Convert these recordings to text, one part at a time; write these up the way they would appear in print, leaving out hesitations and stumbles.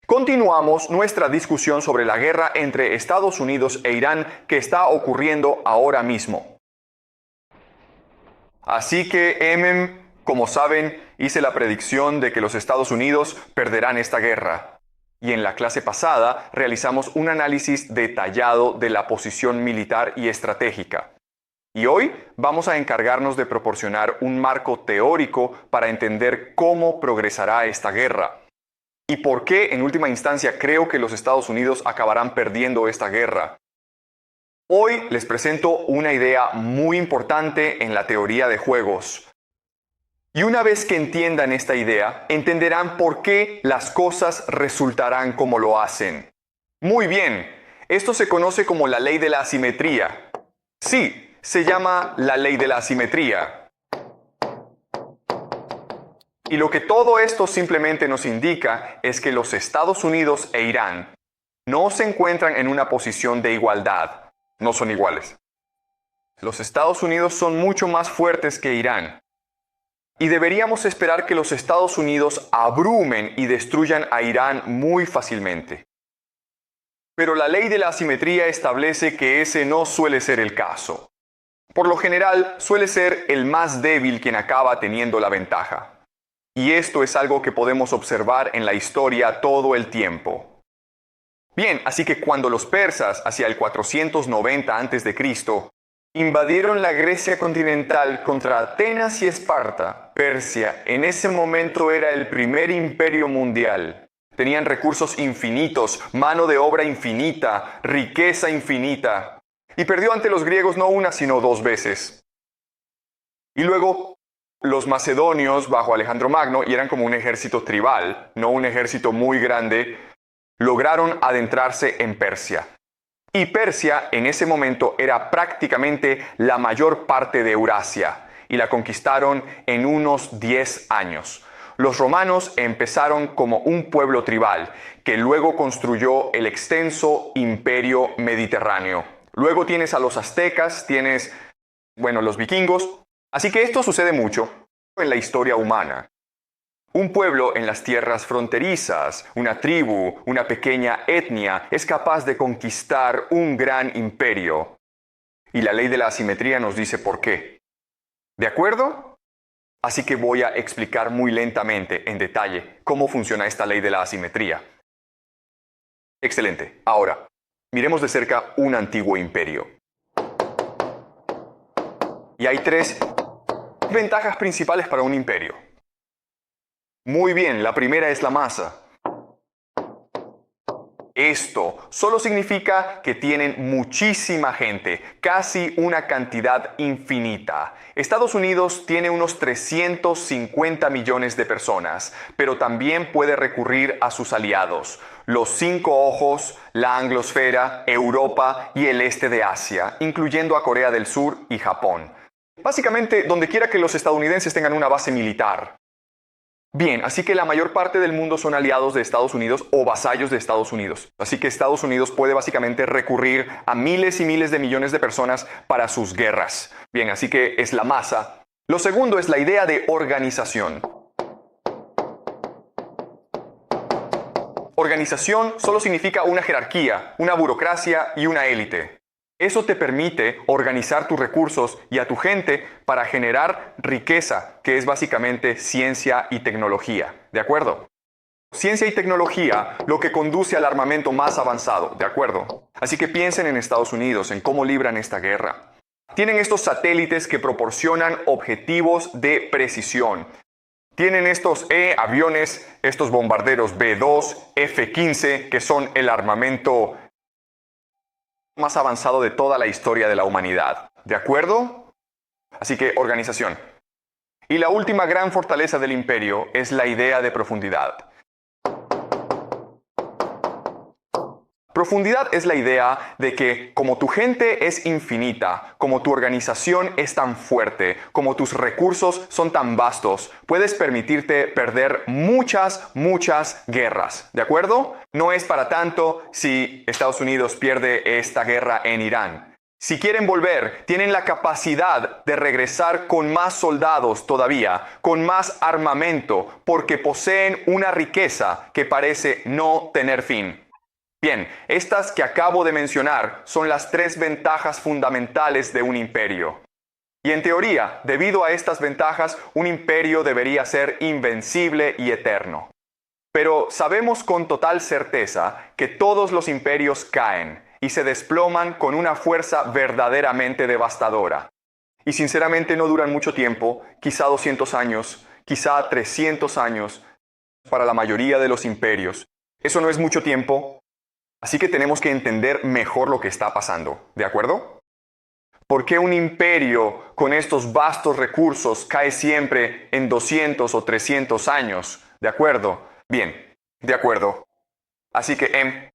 Continuamos nuestra discusión sobre la guerra entre Estados Unidos e Irán que está ocurriendo ahora mismo. Así que, como saben, hice la predicción de que los Estados Unidos perderán esta guerra. Y en la clase pasada realizamos un análisis detallado de la posición militar y estratégica. Y hoy vamos a encargarnos de proporcionar un marco teórico para entender cómo progresará esta guerra. ¿Y por qué, en última instancia, creo que los Estados Unidos acabarán perdiendo esta guerra? Hoy les presento una idea muy importante en la teoría de juegos. Y una vez que entiendan esta idea, entenderán por qué las cosas resultarán como lo hacen. Muy bien, esto se conoce como la ley de la asimetría. Sí, se llama la ley de la asimetría. Y lo que todo esto simplemente nos indica es que los Estados Unidos e Irán no se encuentran en una posición de igualdad. No son iguales. Los Estados Unidos son mucho más fuertes que Irán. Y deberíamos esperar que los Estados Unidos abrumen y destruyan a Irán muy fácilmente. Pero la ley de la asimetría establece que ese no suele ser el caso. Por lo general, suele ser el más débil quien acaba teniendo la ventaja. Y esto es algo que podemos observar en la historia todo el tiempo. Bien, así que cuando los persas, hacia el 490 a.C., invadieron la Grecia continental contra Atenas y Esparta, Persia en ese momento era el primer imperio mundial. Tenían recursos infinitos, mano de obra infinita, riqueza infinita. Y perdió ante los griegos no una sino dos veces. Y luego los macedonios, bajo Alejandro Magno, y eran como un ejército tribal, no un ejército muy grande, lograron adentrarse en Persia. Y Persia en ese momento era prácticamente la mayor parte de Eurasia, y la conquistaron en unos 10 años. Los romanos empezaron como un pueblo tribal, que luego construyó el extenso imperio mediterráneo. Luego tienes a los aztecas, tienes, los vikingos. Así que esto sucede mucho en la historia humana. Un pueblo en las tierras fronterizas, una tribu, una pequeña etnia, es capaz de conquistar un gran imperio. Y la ley de la asimetría nos dice por qué. ¿De acuerdo? Así que voy a explicar muy lentamente, en detalle, cómo funciona esta ley de la asimetría. Excelente. Ahora, miremos de cerca un antiguo imperio. Y hay tres ventajas principales para un imperio. Muy bien, la primera es la masa. Esto solo significa que tienen muchísima gente, casi una cantidad infinita. Estados Unidos tiene unos 350 millones de personas, pero también puede recurrir a sus aliados, los 5 ojos, la anglosfera, Europa y el este de Asia, incluyendo a Corea del Sur y Japón. Básicamente, donde quiera que los estadounidenses tengan una base militar. Bien, así que la mayor parte del mundo son aliados de Estados Unidos o vasallos de Estados Unidos. Así que Estados Unidos puede básicamente recurrir a miles y miles de millones de personas para sus guerras. Bien, así que es la masa. Lo segundo es la idea de organización. Organización solo significa una jerarquía, una burocracia y una élite. Eso te permite organizar tus recursos y a tu gente para generar riqueza, que es básicamente ciencia y tecnología. ¿De acuerdo? Ciencia y tecnología, lo que conduce al armamento más avanzado. ¿De acuerdo? Así que piensen en Estados Unidos, en cómo libran esta guerra. Tienen estos satélites que proporcionan objetivos de precisión. Tienen estos aviones, estos bombarderos B-2, F-15, que son el armamento más avanzado de toda la historia de la humanidad. ¿De acuerdo? Así que organización. Y la última gran fortaleza del imperio es la idea de profundidad. Profundidad es la idea de que como tu gente es infinita, como tu organización es tan fuerte, como tus recursos son tan vastos, puedes permitirte perder muchas guerras. ¿De acuerdo? No es para tanto si Estados Unidos pierde esta guerra en Irán. Si quieren volver, tienen la capacidad de regresar con más soldados todavía, con más armamento, porque poseen una riqueza que parece no tener fin. Bien, estas que acabo de mencionar son las tres ventajas fundamentales de un imperio. Y en teoría, debido a estas ventajas, un imperio debería ser invencible y eterno. Pero sabemos con total certeza que todos los imperios caen y se desploman con una fuerza verdaderamente devastadora. Y sinceramente no duran mucho tiempo, quizá 200 años, quizá 300 años, para la mayoría de los imperios. Eso no es mucho tiempo, así que tenemos que entender mejor lo que está pasando, ¿de acuerdo? ¿Por qué un imperio con estos vastos recursos cae siempre en 200 o 300 años? ¿De acuerdo? Bien, de acuerdo. Así que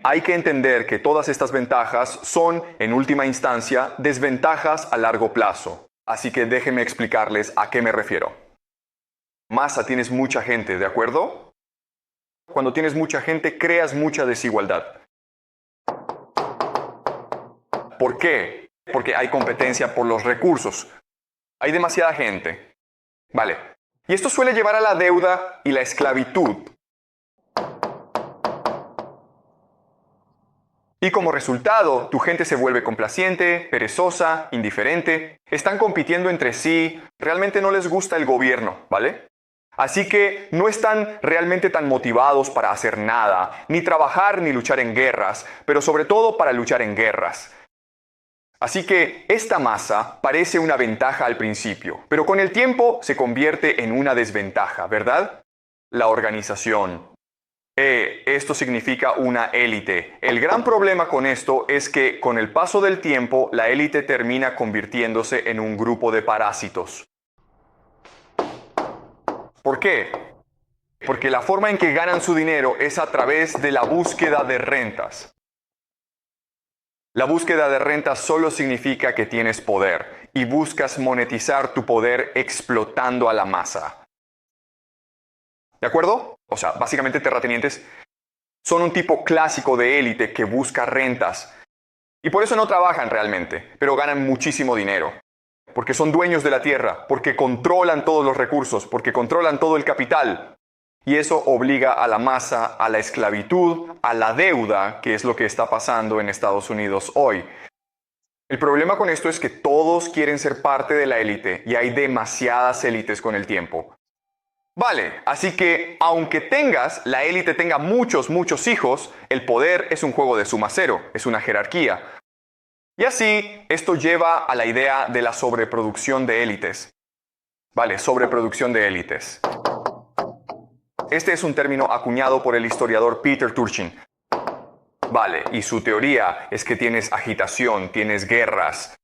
hay que entender que todas estas ventajas son, en última instancia, desventajas a largo plazo. Así que déjenme explicarles a qué me refiero. Masa, tienes mucha gente, ¿de acuerdo? Cuando tienes mucha gente, creas mucha desigualdad. ¿Por qué? Porque hay competencia por los recursos. Hay demasiada gente. Vale. Y esto suele llevar a la deuda y la esclavitud. Y como resultado, tu gente se vuelve complaciente, perezosa, indiferente. Están compitiendo entre sí. Realmente no les gusta el gobierno, ¿vale? Así que no están realmente tan motivados para hacer nada, ni trabajar ni luchar en guerras, pero sobre todo para luchar en guerras. Así que esta masa parece una ventaja al principio, pero con el tiempo se convierte en una desventaja, ¿verdad? La organización. Esto significa una élite. El gran problema con esto es que con el paso del tiempo la élite termina convirtiéndose en un grupo de parásitos. ¿Por qué? Porque la forma en que ganan su dinero es a través de la búsqueda de rentas. La búsqueda de rentas solo significa que tienes poder y buscas monetizar tu poder explotando a la masa. ¿De acuerdo? O sea, básicamente terratenientes son un tipo clásico de élite que busca rentas. Y por eso no trabajan realmente, pero ganan muchísimo dinero. Porque son dueños de la tierra, porque controlan todos los recursos, porque controlan todo el capital. Y eso obliga a la masa, a la esclavitud, a la deuda, que es lo que está pasando en Estados Unidos hoy. El problema con esto es que todos quieren ser parte de la élite y hay demasiadas élites con el tiempo. Vale, así que aunque la élite tenga muchos hijos, el poder es un juego de suma cero, es una jerarquía. Y así, esto lleva a la idea de la sobreproducción de élites. Vale, sobreproducción de élites. Este es un término acuñado por el historiador Peter Turchin. Vale, y su teoría es que tienes agitación, tienes guerras.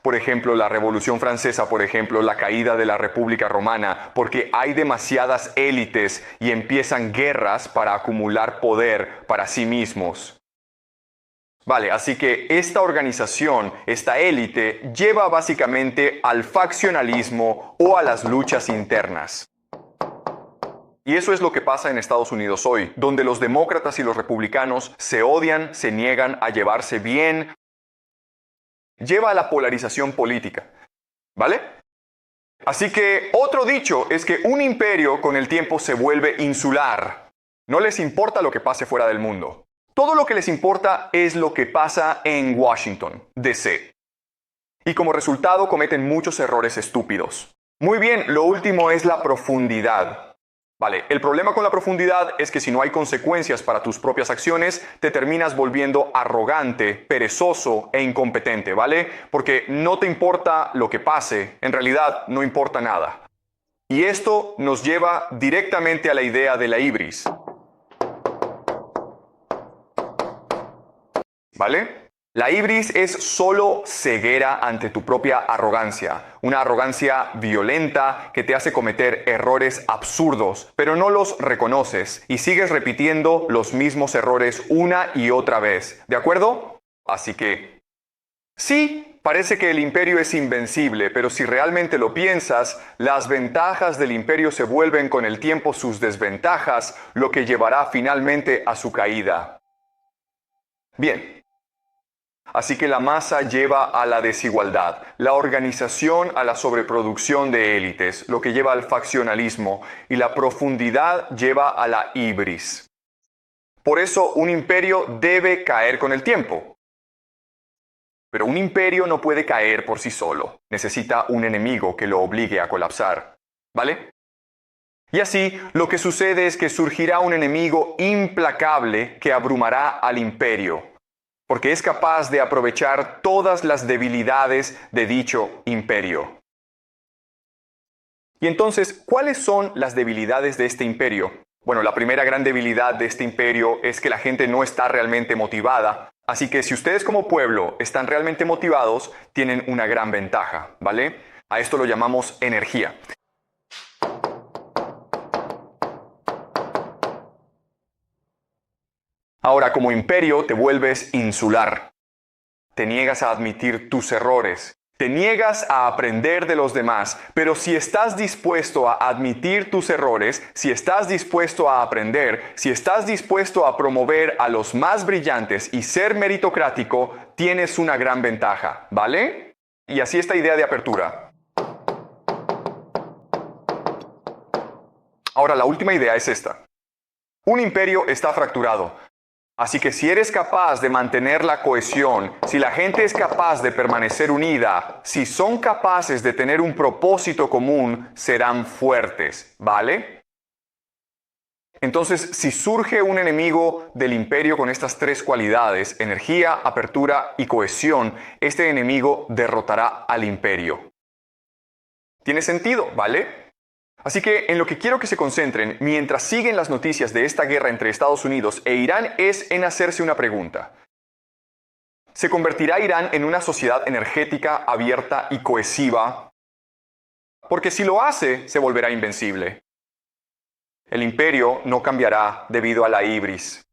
Por ejemplo, la Revolución Francesa, por ejemplo, la caída de la República Romana, porque hay demasiadas élites y empiezan guerras para acumular poder para sí mismos. Vale, así que esta organización, esta élite, lleva básicamente al faccionalismo o a las luchas internas. Y eso es lo que pasa en Estados Unidos hoy, donde los demócratas y los republicanos se odian, se niegan a llevarse bien. Lleva a la polarización política, ¿vale? Así que otro dicho es que un imperio con el tiempo se vuelve insular. No les importa lo que pase fuera del mundo. Todo lo que les importa es lo que pasa en Washington, D.C. Y como resultado cometen muchos errores estúpidos. Muy bien, lo último es la profundidad. Vale, el problema con la profundidad es que si no hay consecuencias para tus propias acciones, te terminas volviendo arrogante, perezoso e incompetente, ¿vale? Porque no te importa lo que pase, en realidad no importa nada. Y esto nos lleva directamente a la idea de la hibris. ¿Vale? La hibris es solo ceguera ante tu propia arrogancia, una arrogancia violenta que te hace cometer errores absurdos, pero no los reconoces y sigues repitiendo los mismos errores una y otra vez, ¿de acuerdo? Así que, sí, parece que el imperio es invencible, pero si realmente lo piensas, las ventajas del imperio se vuelven con el tiempo sus desventajas, lo que llevará finalmente a su caída. Bien. Así que la masa lleva a la desigualdad, la organización a la sobreproducción de élites, lo que lleva al faccionalismo, y la profundidad lleva a la ibris. Por eso un imperio debe caer con el tiempo. Pero un imperio no puede caer por sí solo. Necesita un enemigo que lo obligue a colapsar. ¿Vale? Y así, lo que sucede es que surgirá un enemigo implacable que abrumará al imperio, porque es capaz de aprovechar todas las debilidades de dicho imperio. Y entonces, ¿cuáles son las debilidades de este imperio? Bueno, la primera gran debilidad de este imperio es que la gente no está realmente motivada. Así que si ustedes como pueblo están realmente motivados, tienen una gran ventaja, ¿vale? A esto lo llamamos energía. Ahora, como imperio, te vuelves insular. Te niegas a admitir tus errores. Te niegas a aprender de los demás. Pero si estás dispuesto a admitir tus errores, si estás dispuesto a aprender, si estás dispuesto a promover a los más brillantes y ser meritocrático, tienes una gran ventaja, ¿vale? Y así esta idea de apertura. Ahora, la última idea es esta. Un imperio está fracturado. Así que si eres capaz de mantener la cohesión, si la gente es capaz de permanecer unida, si son capaces de tener un propósito común, serán fuertes, ¿vale? Entonces, si surge un enemigo del imperio con estas tres cualidades, energía, apertura y cohesión, este enemigo derrotará al imperio. ¿Tiene sentido? ¿Vale? Así que en lo que quiero que se concentren mientras siguen las noticias de esta guerra entre Estados Unidos e Irán es en hacerse una pregunta. ¿Se convertirá Irán en una sociedad energética, abierta y cohesiva? Porque si lo hace, se volverá invencible. El imperio no cambiará debido a la ibris.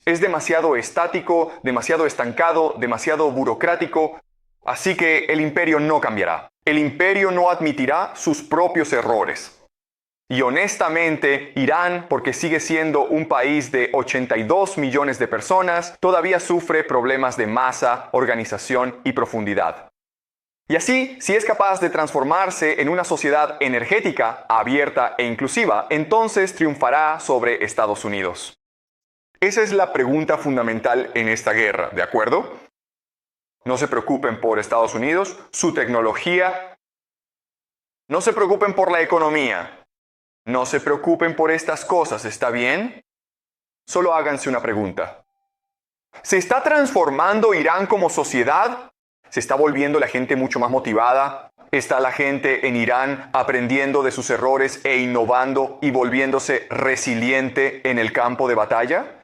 Es demasiado estático, demasiado estancado, demasiado burocrático, así que el imperio no cambiará. El imperio no admitirá sus propios errores. Y honestamente, Irán, porque sigue siendo un país de 82 millones de personas, todavía sufre problemas de masa, organización y profundidad. Y así, si es capaz de transformarse en una sociedad energética, abierta e inclusiva, entonces triunfará sobre Estados Unidos. Esa es la pregunta fundamental en esta guerra, ¿de acuerdo? No se preocupen por Estados Unidos, su tecnología. No se preocupen por la economía. No se preocupen por estas cosas, ¿está bien? Solo háganse una pregunta. ¿Se está transformando Irán como sociedad? ¿Se está volviendo la gente mucho más motivada? ¿Está la gente en Irán aprendiendo de sus errores e innovando y volviéndose resiliente en el campo de batalla?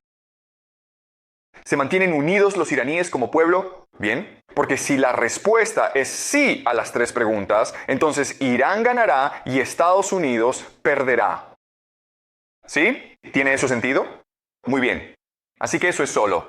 ¿Se mantienen unidos los iraníes como pueblo? Bien, porque si la respuesta es sí a las tres preguntas, entonces Irán ganará y Estados Unidos perderá. ¿Sí? ¿Tiene eso sentido? Muy bien. Así que eso es solo.